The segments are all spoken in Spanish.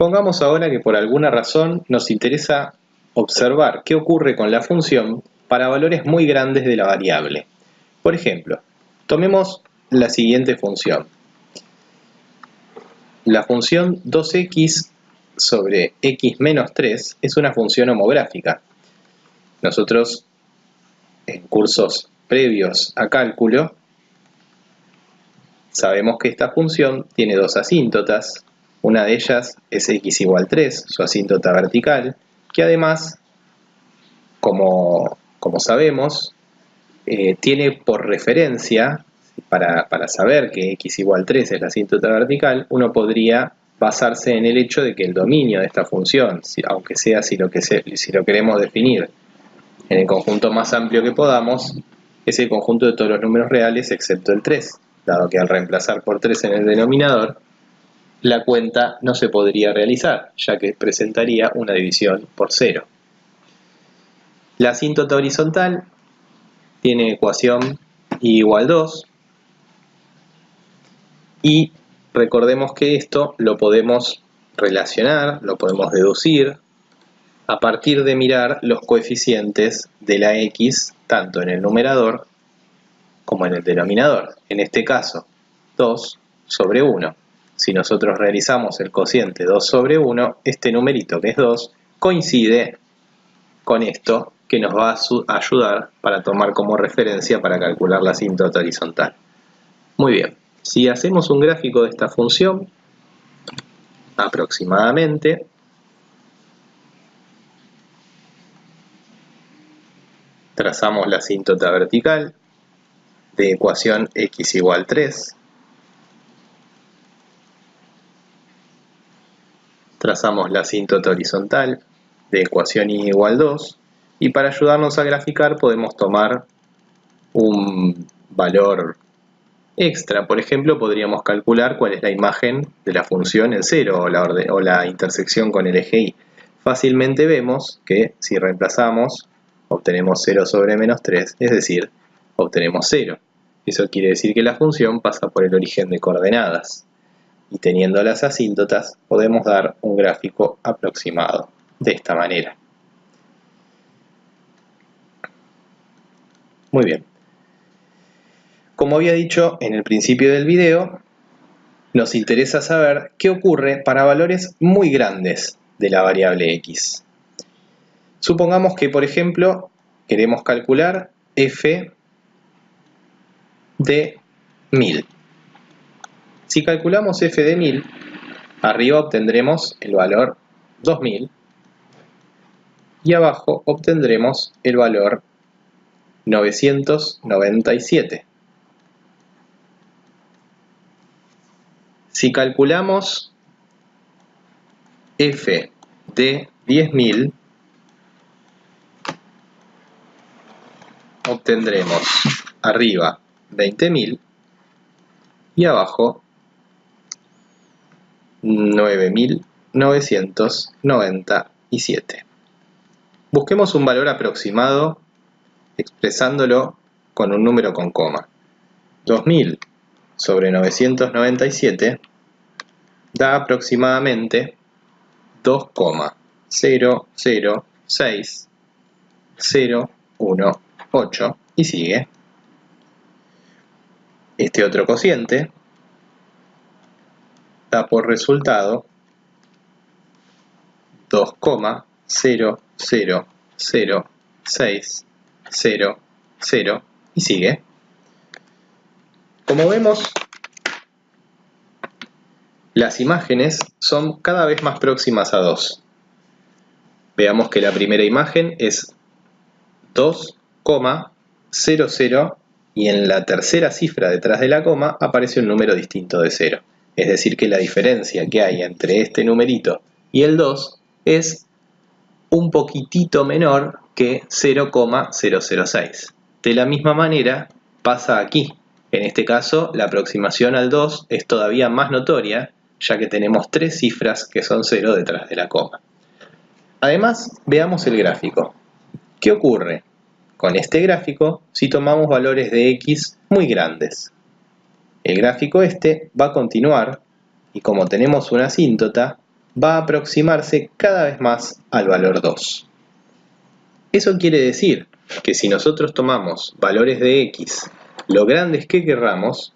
Supongamos ahora que por alguna razón nos interesa observar qué ocurre con la función para valores muy grandes de la variable. Por ejemplo, tomemos la siguiente función. La función 2x sobre x menos 3 es una función homográfica. Nosotros, en cursos previos a cálculo, sabemos que esta función tiene dos asíntotas. Una de ellas es x igual 3, su asíntota vertical, que además, como sabemos, tiene por referencia, para saber que x igual 3 es la asíntota vertical, uno podría basarse en el hecho de que el dominio de esta función, aunque sea si lo queremos definir en el conjunto más amplio que podamos, es el conjunto de todos los números reales excepto el 3, dado que al reemplazar por 3 en el denominador, la cuenta no se podría realizar, ya que presentaría una división por 0. La asíntota horizontal tiene ecuación y igual 2, y recordemos que esto lo podemos relacionar, lo podemos deducir a partir de mirar los coeficientes de la x tanto en el numerador como en el denominador. En este caso, 2 sobre 1. Si nosotros realizamos el cociente 2 sobre 1, este numerito que es 2 coincide con esto que nos va a ayudar para tomar como referencia para calcular la asíntota horizontal. Muy bien, si hacemos un gráfico de esta función, aproximadamente, trazamos la asíntota vertical de ecuación x igual 3, trazamos la asíntota horizontal de ecuación y igual 2, y para ayudarnos a graficar podemos tomar un valor extra. Por ejemplo, podríamos calcular cuál es la imagen de la función en 0 o la intersección con el eje y. Fácilmente vemos que si reemplazamos obtenemos 0 sobre menos 3, es decir, obtenemos 0. Eso quiere decir que la función pasa por el origen de coordenadas. Y teniendo las asíntotas, podemos dar un gráfico aproximado, de esta manera. Muy bien. Como había dicho en el principio del video, nos interesa saber qué ocurre para valores muy grandes de la variable x. Supongamos que, por ejemplo, queremos calcular f de 1000. Si calculamos f de 1000, arriba obtendremos el valor 2000 y abajo obtendremos el valor 997. Si calculamos f de 10.000, obtendremos arriba 20.000 y abajo 9.997. Busquemos un valor aproximado expresándolo con un número con coma. 2000 sobre 997 da aproximadamente 2,006018 y sigue. Este otro cociente da por resultado 2,000600 y sigue. Como vemos, las imágenes son cada vez más próximas a 2. Veamos que la primera imagen es 2,00 y en la tercera cifra detrás de la coma aparece un número distinto de 0. Es decir que la diferencia que hay entre este numerito y el 2 es un poquitito menor que 0,006. De la misma manera pasa aquí. En este caso, la aproximación al 2 es todavía más notoria, ya que tenemos 3 cifras que son 0 detrás de la coma. Además, veamos el gráfico. ¿Qué ocurre con este gráfico si tomamos valores de x muy grandes? El gráfico este va a continuar y como tenemos una asíntota, va a aproximarse cada vez más al valor 2. Eso quiere decir que si nosotros tomamos valores de x lo grandes que querramos,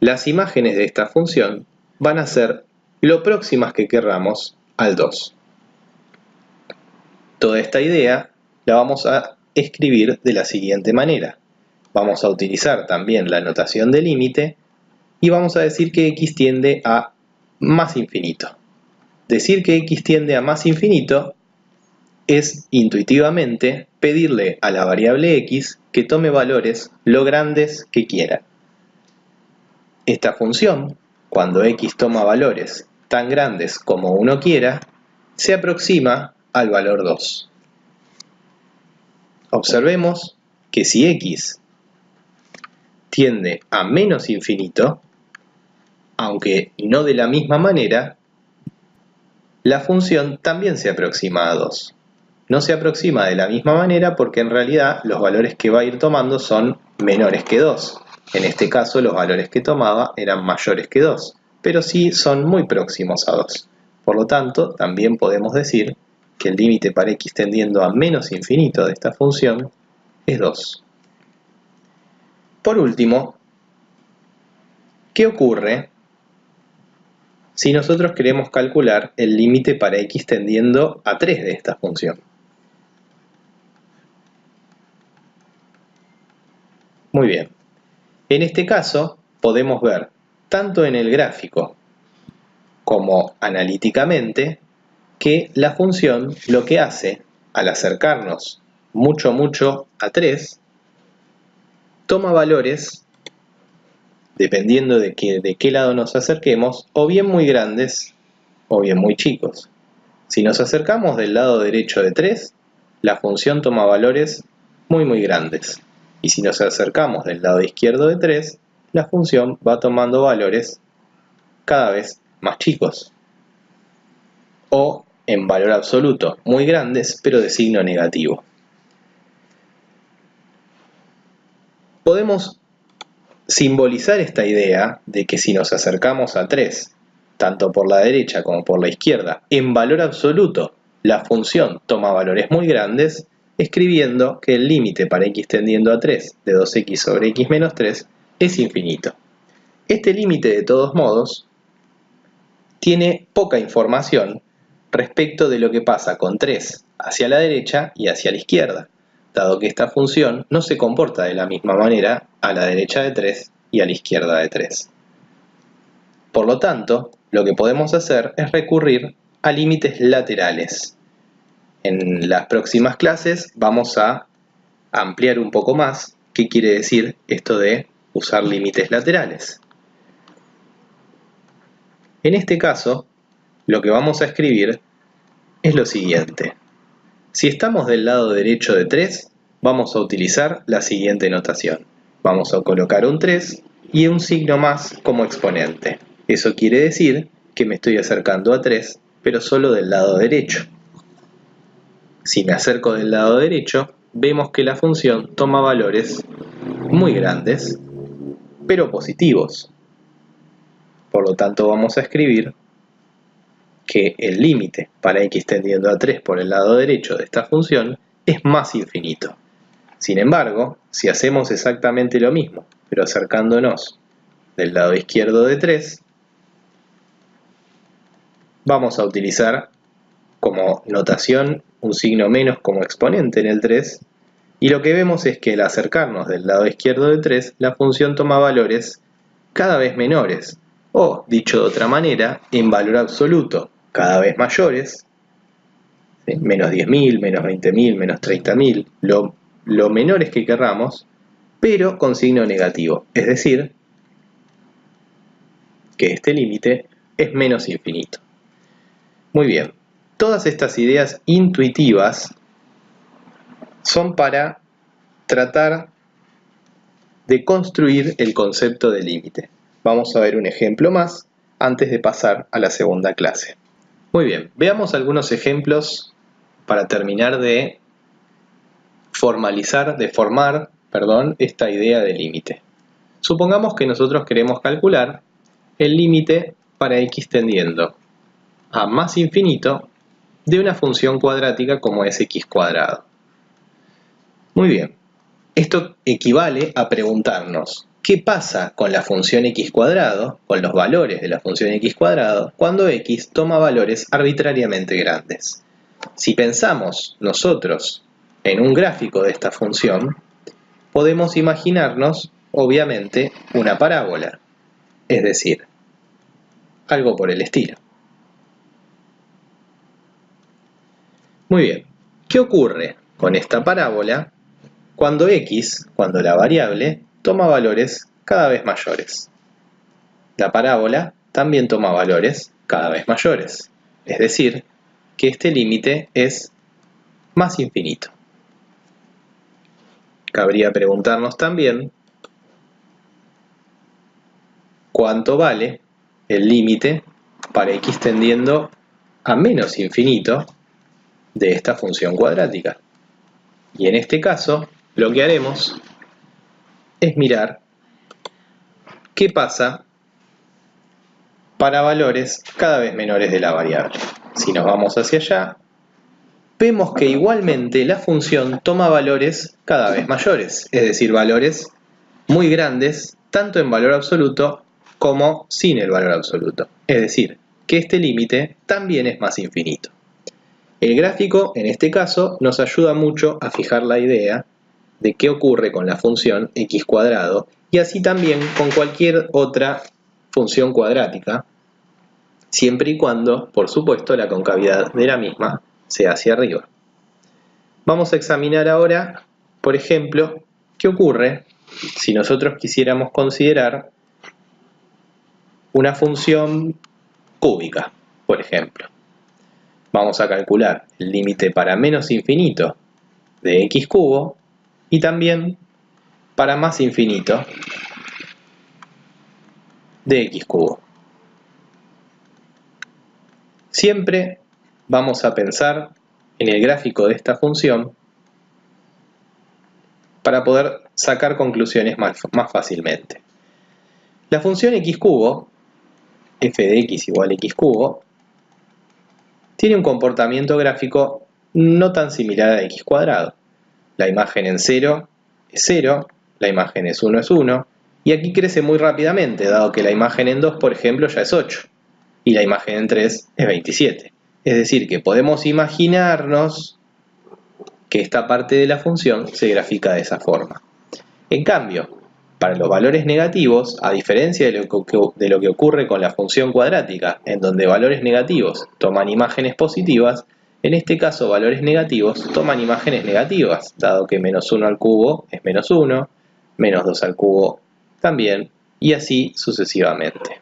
las imágenes de esta función van a ser lo próximas que querramos al 2. Toda esta idea la vamos a escribir de la siguiente manera. Vamos a utilizar también la notación de límite y vamos a decir que x tiende a más infinito. Decir que x tiende a más infinito es intuitivamente pedirle a la variable x que tome valores lo grandes que quiera. Esta función, cuando x toma valores tan grandes como uno quiera, se aproxima al valor 2. Observemos que si x tiende a menos infinito, aunque no de la misma manera, la función también se aproxima a 2. No se aproxima de la misma manera porque en realidad los valores que va a ir tomando son menores que 2. En este caso los valores que tomaba eran mayores que 2, pero sí son muy próximos a 2. Por lo tanto, también podemos decir que el límite para x tendiendo a menos infinito de esta función es 2. Por último, ¿qué ocurre si nosotros queremos calcular el límite para x tendiendo a 3 de esta función? Muy bien. En este caso, podemos ver, tanto en el gráfico como analíticamente, que la función lo que hace al acercarnos mucho a 3, toma valores, dependiendo de qué lado nos acerquemos, o bien muy grandes o bien muy chicos. Si nos acercamos del lado derecho de 3, la función toma valores muy grandes. Y si nos acercamos del lado izquierdo de 3, la función va tomando valores cada vez más chicos. O en valor absoluto, muy grandes, pero de signo negativo. Podemos simbolizar esta idea de que si nos acercamos a 3, tanto por la derecha como por la izquierda, en valor absoluto, la función toma valores muy grandes, escribiendo que el límite para x tendiendo a 3 de 2x sobre x menos 3 es infinito. Este límite, de todos modos, tiene poca información respecto de lo que pasa con 3 hacia la derecha y hacia la izquierda, dado que esta función no se comporta de la misma manera a la derecha de 3 y a la izquierda de 3. Por lo tanto, lo que podemos hacer es recurrir a límites laterales. En las próximas clases vamos a ampliar un poco más qué quiere decir esto de usar límites laterales. En este caso, lo que vamos a escribir es lo siguiente. Si estamos del lado derecho de 3, vamos a utilizar la siguiente notación. Vamos a colocar un 3 y un signo más como exponente. Eso quiere decir que me estoy acercando a 3, pero solo del lado derecho. Si me acerco del lado derecho, vemos que la función toma valores muy grandes, pero positivos. Por lo tanto, vamos a escribir que el límite para x tendiendo a 3 por el lado derecho de esta función es más infinito. Sin embargo, si hacemos exactamente lo mismo, pero acercándonos del lado izquierdo de 3, vamos a utilizar como notación un signo menos como exponente en el 3, y lo que vemos es que al acercarnos del lado izquierdo de 3, la función toma valores cada vez menores, o, dicho de otra manera, en valor absoluto, cada vez mayores, ¿sí? Menos 10.000, menos 20.000, menos 30.000, lo menores que querramos, pero con signo negativo, es decir, que este límite es menos infinito. Muy bien, todas estas ideas intuitivas son para tratar de construir el concepto de límite. Vamos a ver un ejemplo más antes de pasar a la segunda clase. Muy bien, veamos algunos ejemplos para terminar de formar esta idea de límite. Supongamos que nosotros queremos calcular el límite para x tendiendo a más infinito de una función cuadrática como es x cuadrado. Muy bien, esto equivale a preguntarnos ¿qué pasa con la función x cuadrado, con los valores de la función x cuadrado, cuando x toma valores arbitrariamente grandes? Si pensamos nosotros en un gráfico de esta función, podemos imaginarnos, obviamente, una parábola, es decir, algo por el estilo. Muy bien, ¿qué ocurre con esta parábola cuando cuando la variable, toma valores cada vez mayores? La parábola también toma valores cada vez mayores, es decir, que este límite es más infinito. Cabría preguntarnos también cuánto vale el límite para x tendiendo a menos infinito de esta función cuadrática. Y en este caso, lo que haremos es mirar qué pasa para valores cada vez menores de la variable. Si nos vamos hacia allá, vemos que igualmente la función toma valores cada vez mayores, es decir, valores muy grandes, tanto en valor absoluto como sin el valor absoluto. Es decir, que este límite también es más infinito. El gráfico, en este caso, nos ayuda mucho a fijar la idea de qué ocurre con la función x cuadrado y así también con cualquier otra función cuadrática, siempre y cuando, por supuesto, la concavidad de la misma sea hacia arriba. Vamos a examinar ahora, por ejemplo, qué ocurre si nosotros quisiéramos considerar una función cúbica, por ejemplo. Vamos a calcular el límite para menos infinito de x cubo y también para más infinito de x cubo. Siempre vamos a pensar en el gráfico de esta función para poder sacar conclusiones más fácilmente. La función x cubo, f de x igual a x cubo, tiene un comportamiento gráfico no tan similar a x cuadrado. La imagen en 0 es 0, la imagen es 1 es 1, y aquí crece muy rápidamente, dado que la imagen en 2, por ejemplo, ya es 8, y la imagen en 3 es 27. Es decir, que podemos imaginarnos que esta parte de la función se grafica de esa forma. En cambio, para los valores negativos, a diferencia de lo que ocurre con la función cuadrática, en donde valores negativos toman imágenes positivas, en este caso valores negativos toman imágenes negativas, dado que menos 1 al cubo es menos 1, menos 2 al cubo también, y así sucesivamente.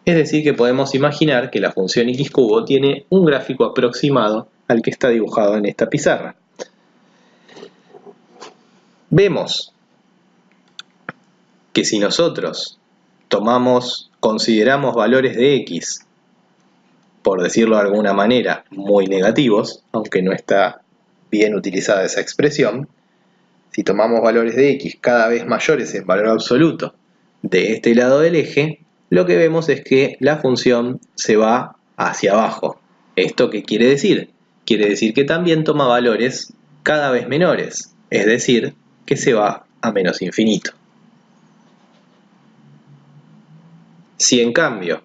Es decir, que podemos imaginar que la función x cubo tiene un gráfico aproximado al que está dibujado en esta pizarra. Vemos que si nosotros consideramos valores de x, por decirlo de alguna manera, muy negativos, aunque no está bien utilizada esa expresión, si tomamos valores de x cada vez mayores en valor absoluto de este lado del eje, lo que vemos es que la función se va hacia abajo. ¿Esto qué quiere decir? Quiere decir que también toma valores cada vez menores, es decir, que se va a menos infinito. Si en cambio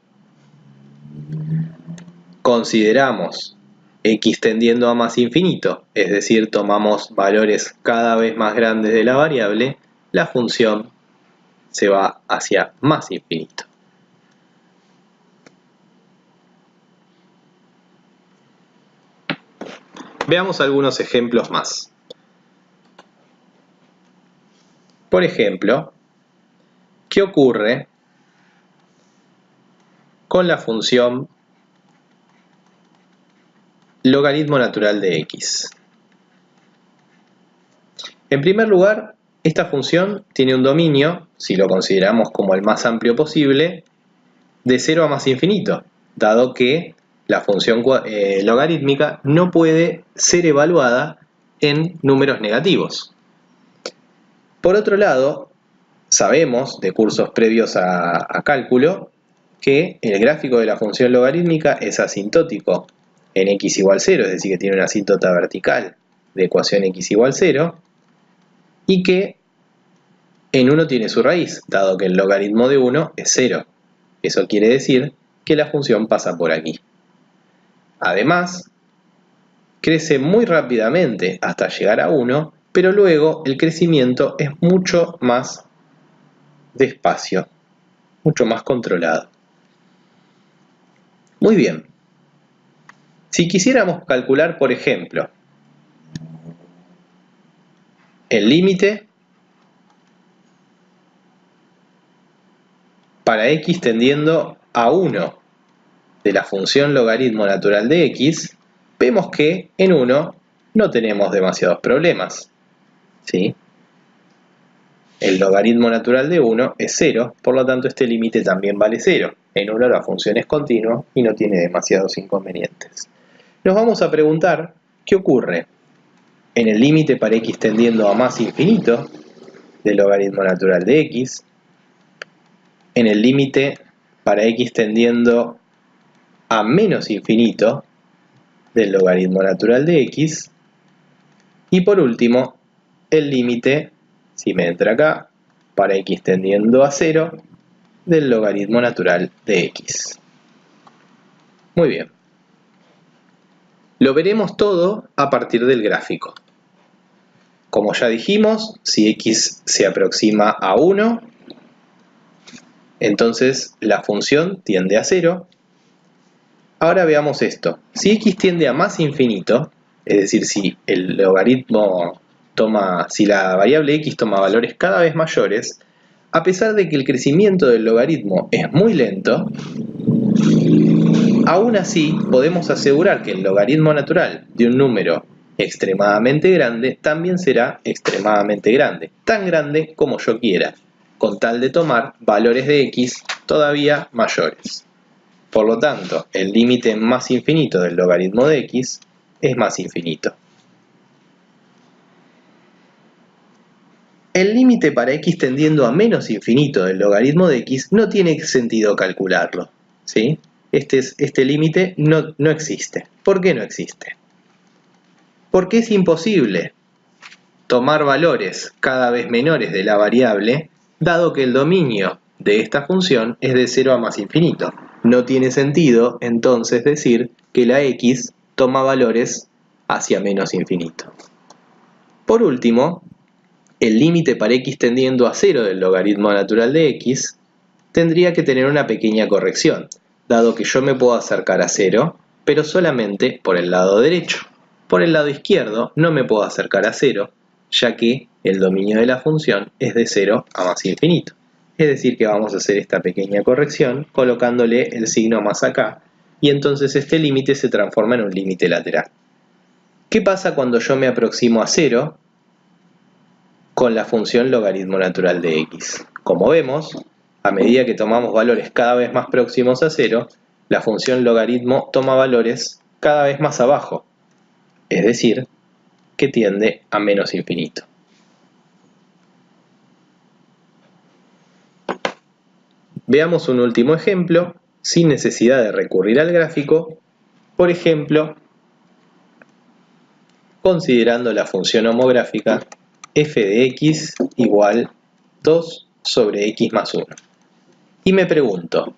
consideramos x tendiendo a más infinito, es decir, tomamos valores cada vez más grandes de la variable, la función se va hacia más infinito. Veamos algunos ejemplos más. Por ejemplo, ¿qué ocurre con la función logaritmo natural de x? En primer lugar, esta función tiene un dominio, si lo consideramos como el más amplio posible, de 0 a más infinito, dado que la función logarítmica no puede ser evaluada en números negativos. Por otro lado, sabemos de cursos previos a cálculo que el gráfico de la función logarítmica es asintótico en x igual 0, es decir, que tiene una asíntota vertical de ecuación x igual 0, y que en 1 tiene su raíz, dado que el logaritmo de 1 es 0. Eso quiere decir que la función pasa por aquí. Además, crece muy rápidamente hasta llegar a 1, pero luego el crecimiento es mucho más despacio, mucho más controlado. Muy bien. Si quisiéramos calcular, por ejemplo, el límite para x tendiendo a 1 de la función logaritmo natural de x, vemos que en 1 no tenemos demasiados problemas, ¿sí? El logaritmo natural de 1 es 0, por lo tanto este límite también vale 0. En 1 la función es continua y no tiene demasiados inconvenientes. Nos vamos a preguntar qué ocurre en el límite para x tendiendo a más infinito del logaritmo natural de x, en el límite para x tendiendo a menos infinito del logaritmo natural de x, y por último, el límite, si me entra acá, para x tendiendo a 0 del logaritmo natural de x. Muy bien. Lo veremos todo a partir del gráfico. Como ya dijimos, si x se aproxima a 1, entonces la función tiende a 0. Ahora veamos esto. Si x tiende a más infinito, es decir, si el logaritmo si la variable x toma valores cada vez mayores, a pesar de que el crecimiento del logaritmo es muy lento, aún así podemos asegurar que el logaritmo natural de un número extremadamente grande también será extremadamente grande, tan grande como yo quiera, con tal de tomar valores de x todavía mayores. Por lo tanto, el límite más infinito del logaritmo de x es más infinito. El límite para x tendiendo a menos infinito del logaritmo de x no tiene sentido calcularlo, ¿sí? Este límite no existe. ¿Por qué no existe? Porque es imposible tomar valores cada vez menores de la variable, dado que el dominio de esta función es de 0 a más infinito. No tiene sentido, entonces, decir que la x toma valores hacia menos infinito. Por último, el límite para x tendiendo a 0 del logaritmo natural de x tendría que tener una pequeña corrección, dado que yo me puedo acercar a 0, pero solamente por el lado derecho. Por el lado izquierdo no me puedo acercar a 0, ya que el dominio de la función es de 0 a más infinito. Es decir que vamos a hacer esta pequeña corrección colocándole el signo más acá, y entonces este límite se transforma en un límite lateral. ¿Qué pasa cuando yo me aproximo a 0 con la función logaritmo natural de x? Como vemos, a medida que tomamos valores cada vez más próximos a 0, la función logaritmo toma valores cada vez más abajo, es decir, que tiende a menos infinito. Veamos un último ejemplo, sin necesidad de recurrir al gráfico, por ejemplo, considerando la función homográfica f de x igual 2 sobre x más 1. Y me pregunto,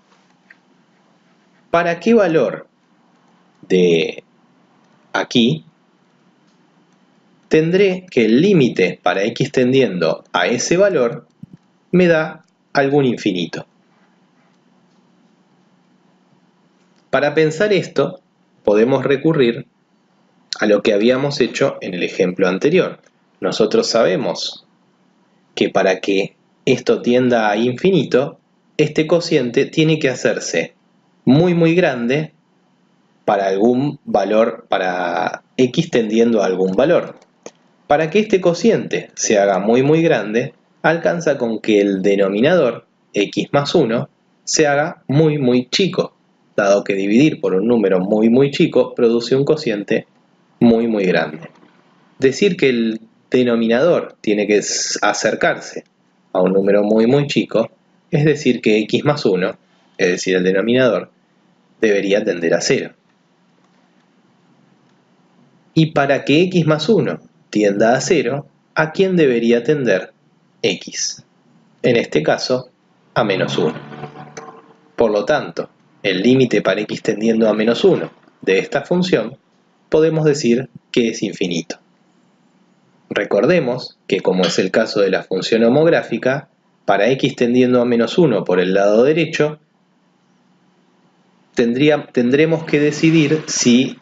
¿para qué valor de aquí tendré que el límite para x tendiendo a ese valor me da algún infinito? Para pensar esto, podemos recurrir a lo que habíamos hecho en el ejemplo anterior. Nosotros sabemos que para que esto tienda a infinito, este cociente tiene que hacerse muy grande para algún valor, para x tendiendo a algún valor. Para que este cociente se haga muy grande, alcanza con que el denominador, x más 1, se haga muy chico, dado que dividir por un número muy chico produce un cociente muy grande. Decir que el denominador tiene que acercarse a un número muy chico es decir que x más 1 es decir, el denominador, debería tender a 0. Y para que x más 1 tienda a 0, ¿a quién debería tender x? En este caso, a menos 1. Por lo tanto, el límite para x tendiendo a menos 1 de esta función podemos decir que es infinito. Recordemos que, como es el caso de la función homográfica, para x tendiendo a menos 1 por el lado derecho, tendremos que decidir si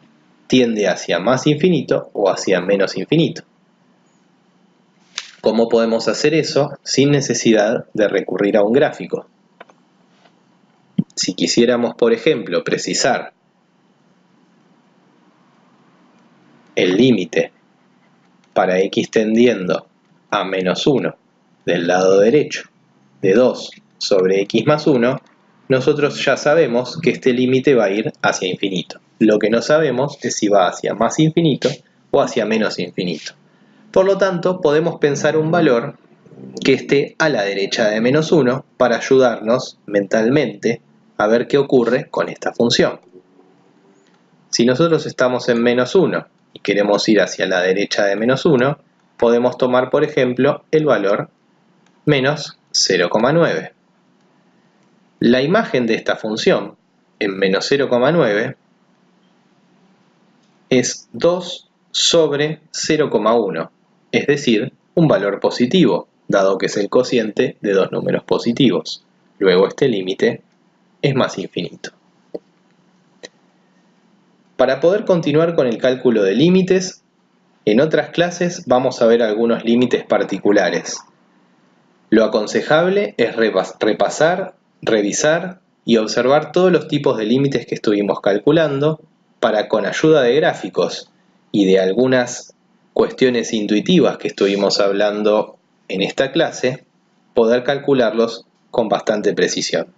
tiende hacia más infinito o hacia menos infinito. ¿Cómo podemos hacer eso sin necesidad de recurrir a un gráfico? Si quisiéramos, por ejemplo, precisar el límite para x tendiendo a menos 1 del lado derecho de 2 sobre x más 1, nosotros ya sabemos que este límite va a ir hacia infinito. Lo que no sabemos es si va hacia más infinito o hacia menos infinito. Por lo tanto, podemos pensar un valor que esté a la derecha de menos 1 para ayudarnos mentalmente a ver qué ocurre con esta función. Si nosotros estamos en menos 1 y queremos ir hacia la derecha de menos 1, podemos tomar, por ejemplo, el valor menos 0,9. La imagen de esta función en menos 0,9 es 2 sobre 0,1, es decir, un valor positivo, dado que es el cociente de dos números positivos. Luego este límite es más infinito. Para poder continuar con el cálculo de límites, en otras clases vamos a ver algunos límites particulares. Lo aconsejable es repasar, revisar y observar todos los tipos de límites que estuvimos calculando para, con ayuda de gráficos y de algunas cuestiones intuitivas que estuvimos hablando en esta clase, poder calcularlos con bastante precisión.